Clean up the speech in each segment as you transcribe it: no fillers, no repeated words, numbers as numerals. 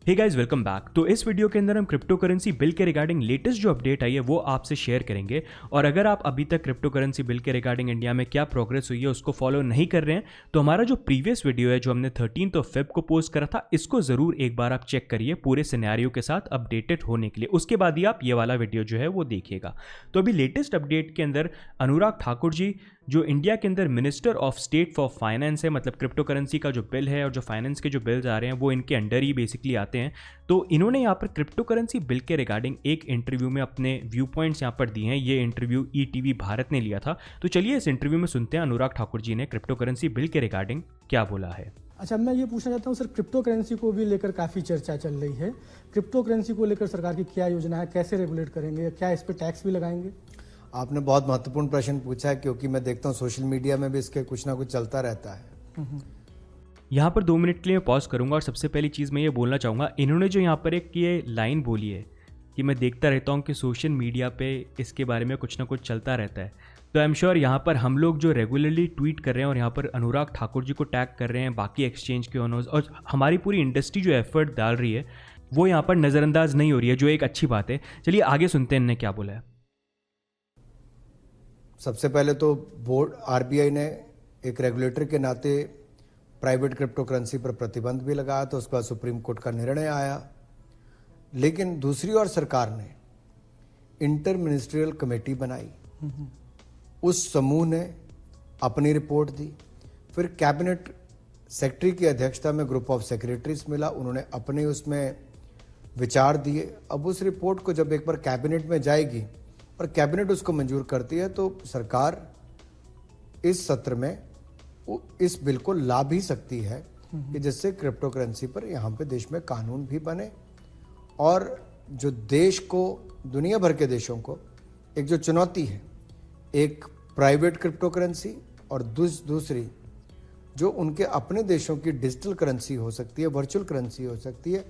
Hey guys, welcome back. तो इस video के अंदर हम क्रिप्टो करेंसी बिल के रिगार्डिंग लेटेस्ट जो अपडेट आई है वो आपसे शेयर करेंगे। और अगर आप अभी तक क्रिप्टो करेंसी बिल के रिगार्डिंग इंडिया में क्या प्रोग्रेस हुई है उसको फॉलो नहीं कर रहे हैं तो हमारा जो प्रीवियस वीडियो है जो हमने 13 फेब को पोस्ट करा था, इसको जरूर एक बार आप चेक करिए पूरे सिनेरियो के साथ अपडेटेड होने के लिए। उसके बाद ही आप ये वाला वीडियो जो है वो देखिएगा। तो अभी लेटेस्ट अपडेट के अंदर अनुराग ठाकुर जी जो इंडिया के अंदर minister of state for finance है, मतलब क्रिप्टो करेंसी का जो बिल है और जो फाइनेंस के जो बिल्स आ रहे हैं वो इनके अंडर ही बेसिकली आते हैं। तो इन्होंने यहाँ पर क्रिप्टो करेंसी बिल के रिगार्डिंग एक इंटरव्यू में अपने व्यू पॉइंट्स यहाँ पर दिए हैं। ये इंटरव्यू ईटीवी भारत ने लिया था। तो चलिए इस इंटरव्यू में सुनते हैं अनुराग ठाकुर जी ने क्रिप्टो करेंसी बिल के रिगार्डिंग क्या बोला है। अच्छा, मैं ये पूछना चाहता हूँ सर, क्रिप्टो करेंसी को भी लेकर काफ़ी चर्चा चल रही है। क्रिप्टो करेंसी को लेकर सरकार की क्या योजना है, कैसे रेगुलेट करेंगे, क्या इस पर टैक्स भी लगाएंगे? आपने बहुत महत्वपूर्ण प्रश्न पूछा है क्योंकि मैं देखता हूँ सोशल मीडिया में भी इसके कुछ ना कुछ चलता रहता है। यहाँ पर 2 मिनट के लिए मैं पॉज करूंगा और सबसे पहली चीज़ मैं ये बोलना चाहूँगा, इन्होंने जो यहाँ पर एक ये लाइन बोली है कि मैं देखता रहता हूँ कि सोशल मीडिया पे इसके बारे में कुछ ना कुछ चलता रहता है। तो आई एम श्योर यहाँ पर हम लोग जो रेगुलरली ट्वीट कर रहे हैं और यहाँ पर अनुराग ठाकुर जी को टैग कर रहे हैं, बाकी एक्सचेंज के ओनर्स और हमारी पूरी इंडस्ट्री जो एफर्ट डाल रही है वो यहाँ पर नज़रअंदाज नहीं हो रही है, जो एक अच्छी बात है। चलिए आगे सुनते हैं इन्होंने क्या बोला है। सबसे पहले तो बोर्ड आरबीआई ने एक रेगुलेटर के नाते प्राइवेट क्रिप्टो करेंसी पर प्रतिबंध भी लगाया, तो उसके बाद सुप्रीम कोर्ट का निर्णय आया। लेकिन दूसरी ओर सरकार ने इंटर मिनिस्ट्रियल कमेटी बनाई, उस समूह ने अपनी रिपोर्ट दी, फिर कैबिनेट सेक्रेटरी की अध्यक्षता में ग्रुप ऑफ सेक्रेटरीज मिला, उन्होंने अपने उसमें विचार दिए। अब उस रिपोर्ट को जब एक बार कैबिनेट में जाएगी और कैबिनेट उसको मंजूर करती है तो सरकार इस सत्र में इस बिल को ला भी सकती है कि जिससे क्रिप्टो करेंसी पर यहाँ पे देश में कानून भी बने और जो देश को, दुनिया भर के देशों को एक जो चुनौती है, एक प्राइवेट क्रिप्टो करेंसी और दूसरी जो उनके अपने देशों की डिजिटल करेंसी हो सकती है, वर्चुअल करेंसी हो सकती है,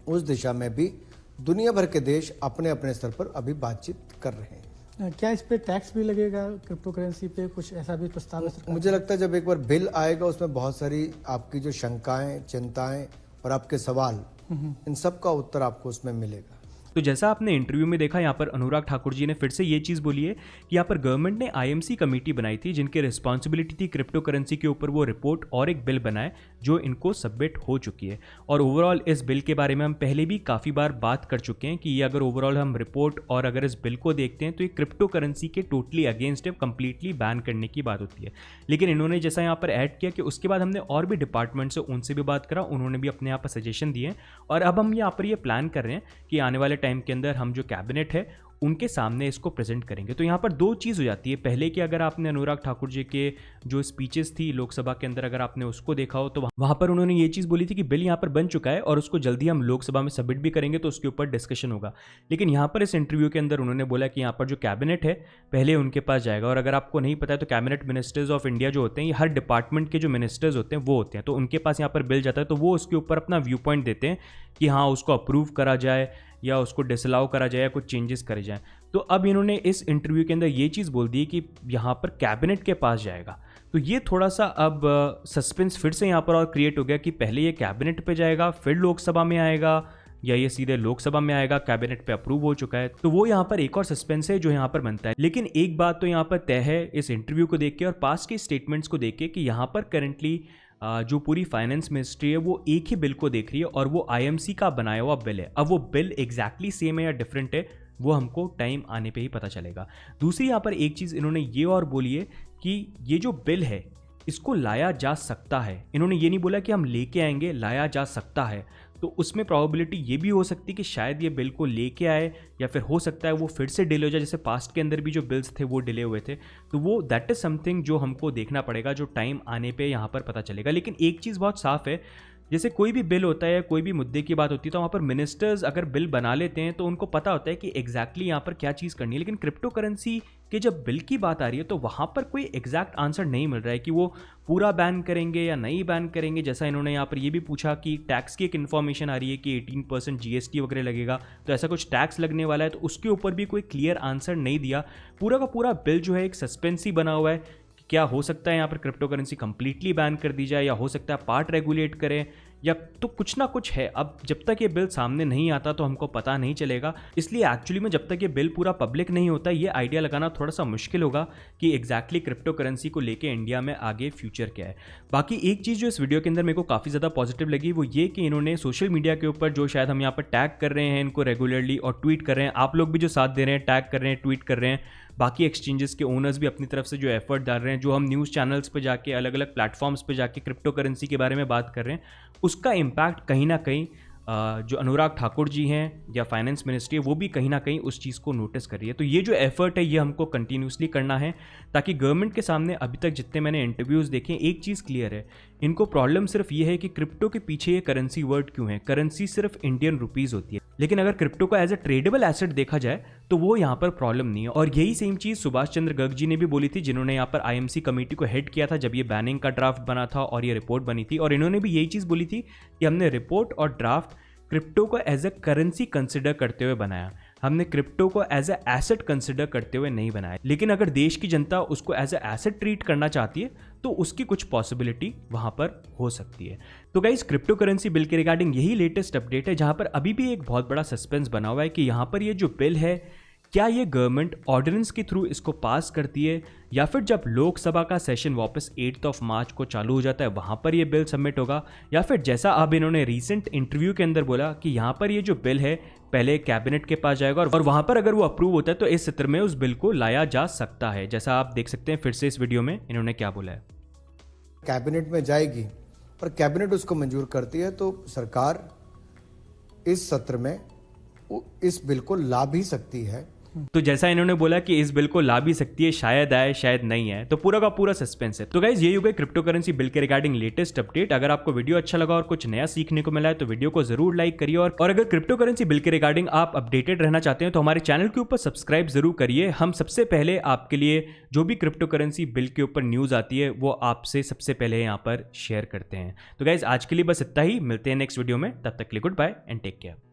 उस दिशा में भी दुनिया भर के देश अपने अपने स्तर पर अभी बातचीत कर रहे हैं। क्या इस पे टैक्स भी लगेगा क्रिप्टो करेंसी पे, कुछ ऐसा भी प्रस्ताव है? मुझे लगता है जब एक बार बिल आएगा उसमें बहुत सारी आपकी जो शंकाएं, चिंताएं और आपके सवाल, इन सब का उत्तर आपको उसमें मिलेगा। तो जैसा आपने इंटरव्यू में देखा, यहाँ पर अनुराग ठाकुर जी ने फिर से ये चीज़ बोली है कि यहाँ पर गवर्नमेंट ने आईएमसी कमेटी बनाई थी जिनकी रिस्पॉन्सिबिलिटी थी क्रिप्टो करेंसी के ऊपर वो रिपोर्ट और एक बिल बनाए जो इनको सबमिट हो चुकी है। और ओवरऑल इस बिल के बारे में हम पहले भी काफ़ी बार बात कर चुके हैं कि ये अगर ओवरऑल हम रिपोर्ट और अगर इस बिल को देखते हैं तो ये क्रिप्टो करेंसी के टोटली अगेंस्ट है, कंप्लीटली बैन करने की बात होती है। लेकिन इन्होंने जैसा यहाँ पर ऐड किया कि उसके बाद हमने और भी डिपार्टमेंट से उनसे भी बात करा, उन्होंने भी अपने यहाँ पर सजेशन दिए और अब हम यहाँ पर ये प्लान कर रहे हैं कि आने वाले टाइम के अंदर हम जो कैबिनेट है उनके सामने इसको प्रेजेंट करेंगे। तो यहाँ पर 2 चीज़ हो जाती है। पहले कि अगर आपने अनुराग ठाकुर जी के जो स्पीचेस थी लोकसभा के अंदर अगर आपने उसको देखा हो तो वहाँ पर उन्होंने ये चीज़ बोली थी कि बिल यहाँ पर बन चुका है और उसको जल्दी हम लोकसभा में सबमिट भी करेंगे तो उसके ऊपर डिस्कशन होगा। लेकिन यहाँ पर इस इंटरव्यू के अंदर उन्होंने बोला कि यहाँ पर जो कैबिनेट है पहले उनके पास जाएगा। और अगर आपको नहीं पता है तो कैबिनेट मिनिस्टर्स ऑफ इंडिया जो होते हैं, ये हर डिपार्टमेंट के जो मिनिस्टर्स होते हैं वो होते हैं, तो उनके पास यहाँ पर बिल जाता है तो वो उसके ऊपर अपना व्यू पॉइंट देते हैं कि हाँ उसको अप्रूव करा जाए या उसको डिसअलाउ करा जाए या कुछ चेंजेस करे जाएं। तो अब इन्होंने इस इंटरव्यू के अंदर ये चीज़ बोल दी कि यहाँ पर कैबिनेट के पास जाएगा। तो ये थोड़ा सा अब सस्पेंस फिर से यहाँ पर और क्रिएट हो गया कि पहले ये कैबिनेट पे जाएगा फिर लोकसभा में आएगा या ये सीधे लोकसभा में आएगा, कैबिनेट पे अप्रूव हो चुका है। तो वो यहाँ पर एक और सस्पेंस है जो यहाँ पर बनता है। लेकिन एक बात तो यहाँ पर तय है इस इंटरव्यू को देख के और पास्ट के स्टेटमेंट्स को देख के कि यहाँ पर करेंटली जो पूरी फाइनेंस मिनिस्ट्री है वो एक ही बिल को देख रही है और वो आईएमसी का बनाया हुआ बिल है। अब वो बिल एग्जैक्टली सेम है या डिफरेंट है वो हमको टाइम आने पे ही पता चलेगा। दूसरी यहाँ पर एक चीज़ इन्होंने ये और बोली है कि ये जो बिल है इसको लाया जा सकता है। इन्होंने ये नहीं बोला कि हम लेके आएंगे, लाया जा सकता है। तो उसमें प्रोबेबिलिटी ये भी हो सकती है कि शायद ये बिल को लेके आए या फिर हो सकता है वो फिर से डिले हो जाए, जैसे पास्ट के अंदर भी जो बिल्स थे वो डिले हुए थे। तो वो दैट इज़ समथिंग जो हमको देखना पड़ेगा, जो टाइम आने पे यहाँ पर पता चलेगा। लेकिन एक चीज़ बहुत साफ है, जैसे कोई भी बिल होता है, कोई भी मुद्दे की बात होती है तो वहाँ पर मिनिस्टर्स अगर बिल बना लेते हैं तो उनको पता होता है कि एग्जैक्टली यहाँ पर क्या चीज़ करनी है। लेकिन क्रिप्टो करेंसी के जब बिल की बात आ रही है तो वहाँ पर कोई एग्जैक्ट आंसर नहीं मिल रहा है कि वो पूरा बैन करेंगे या नहीं बैन करेंगे। जैसा इन्होंने यहाँ पर ये भी पूछा कि टैक्स की एक इन्फॉर्मेशन आ रही है कि 18% जीएसटी वगैरह लगेगा, तो ऐसा कुछ टैक्स लगने वाला है, तो उसके ऊपर भी कोई क्लियर आंसर नहीं दिया। पूरा का पूरा बिल जो है एक सस्पेंस ही बना हुआ है क्या हो सकता है यहाँ पर क्रिप्टो करेंसी कंप्लीटली बैन कर दी जाए या हो सकता है पार्ट रेगुलेट करें या तो कुछ ना कुछ है। अब जब तक ये बिल सामने नहीं आता तो हमको पता नहीं चलेगा, इसलिए एक्चुअली में जब तक ये बिल पूरा पब्लिक नहीं होता ये आइडिया लगाना थोड़ा सा मुश्किल होगा कि एग्जैक्टली क्रिप्टो करेंसी को लेके इंडिया में आगे फ्यूचर क्या है। बाकी एक चीज़ जो इस वीडियो के अंदर मेरे को काफ़ी ज़्यादा पॉजिटिव लगी वो ये कि इन्होंने सोशल मीडिया के ऊपर जो शायद हम यहाँ पर टैग कर रहे हैं इनको रेगुलरली और ट्वीट कर रहे हैं, आप लोग भी जो साथ दे रहे हैं, टैग कर रहे हैं, ट्वीट कर रहे हैं, बाकी एक्सचेंजेस के ओनर्स भी अपनी तरफ से जो एफर्ट डाल रहे हैं, जो हम न्यूज़ चैनल्स पे जाके अलग अलग प्लेटफॉर्म्स पे जाके क्रिप्टो करेंसी के बारे में बात कर रहे हैं, उसका इम्पैक्ट कहीं ना कहीं जो अनुराग ठाकुर जी हैं या फाइनेंस मिनिस्ट्री है वो भी कहीं ना कहीं उस चीज़ को नोटिस कर रही है। तो ये जो एफर्ट है ये हमको कंटिन्यूसली करना है ताकि गवर्नमेंट के सामने अभी तक जितने मैंने इंटरव्यूज़ देखे एक चीज़ क्लियर है, इनको प्रॉब्लम सिर्फ ये है कि क्रिप्टो के पीछे ये करेंसी वर्ड क्यों है। करेंसी सिर्फ इंडियन रुपीज़ होती है, लेकिन अगर क्रिप्टो को एज ए ट्रेडेबल एसेट देखा जाए तो वो यहाँ पर प्रॉब्लम नहीं है। और यही सेम चीज़ सुभाष चंद्र गर्ग जी ने भी बोली थी, जिन्होंने यहाँ पर आईएमसी कमेटी को हेड किया था जब ये बैनिंग का ड्राफ्ट बना था और ये रिपोर्ट बनी थी। और इन्होंने भी यही चीज़ बोली थी कि हमने रिपोर्ट और ड्राफ्ट क्रिप्टो को एज ए करेंसी कंसिडर करते हुए बनाया, हमने क्रिप्टो को एज ए एसेट कंसिडर करते हुए नहीं बनाया। लेकिन अगर देश की जनता उसको एज ए एसेट ट्रीट करना चाहती है तो उसकी कुछ पॉसिबिलिटी वहां पर हो सकती है। तो गाइस, क्रिप्टो करेंसी बिल के रिगार्डिंग यही लेटेस्ट अपडेट है, जहां पर अभी भी एक बहुत बड़ा सस्पेंस बना हुआ है कि यहां पर ये जो बिल है क्या ये गवर्नमेंट ऑर्डिनेंस के थ्रू इसको पास करती है या फिर जब लोकसभा का सेशन वापस 8 मार्च को चालू हो जाता है वहां पर ये बिल सबमिट होगा, या फिर जैसा अब इन्होंने रीसेंट इंटरव्यू के अंदर बोला कि यहां पर ये जो बिल है पहले कैबिनेट के पास जाएगा और वहां पर अगर वो अप्रूव होता है तो इस सत्र में उस बिल को लाया जा सकता है। जैसा आप देख सकते हैं फिर से इस वीडियो में इन्होंने क्या बोला है। कैबिनेट में जाएगी और कैबिनेट उसको मंजूर करती है तो सरकार इस सत्र में इस बिल को ला भी सकती है। तो जैसा इन्होंने बोला कि इस बिल को ला भी सकती है, शायद आए शायद नहीं आए, तो पूरा का पूरा सस्पेंस है। तो गाइज ये हो गए क्रिप्टो करेंसी बिल के रिगार्डिंग लेटेस्ट अपडेट। अगर आपको वीडियो अच्छा लगा और कुछ नया सीखने को मिला है तो वीडियो को जरूर लाइक करिए और अगर क्रिप्टो करेंसी बिल के रिगार्डिंग आप अपडेटेड रहना चाहते हैं तो हमारे चैनल के ऊपर सब्सक्राइब जरूर करिए। हम सबसे पहले आपके लिए जो भी क्रिप्टो करेंसी बिल के ऊपर न्यूज आती है वो आपसे सबसे पहले यहाँ पर शेयर करते हैं। तो गाइज आज के लिए बस इतना ही, मिलते हैं नेक्स्ट वीडियो में, तब तक के लिए good bye and take care.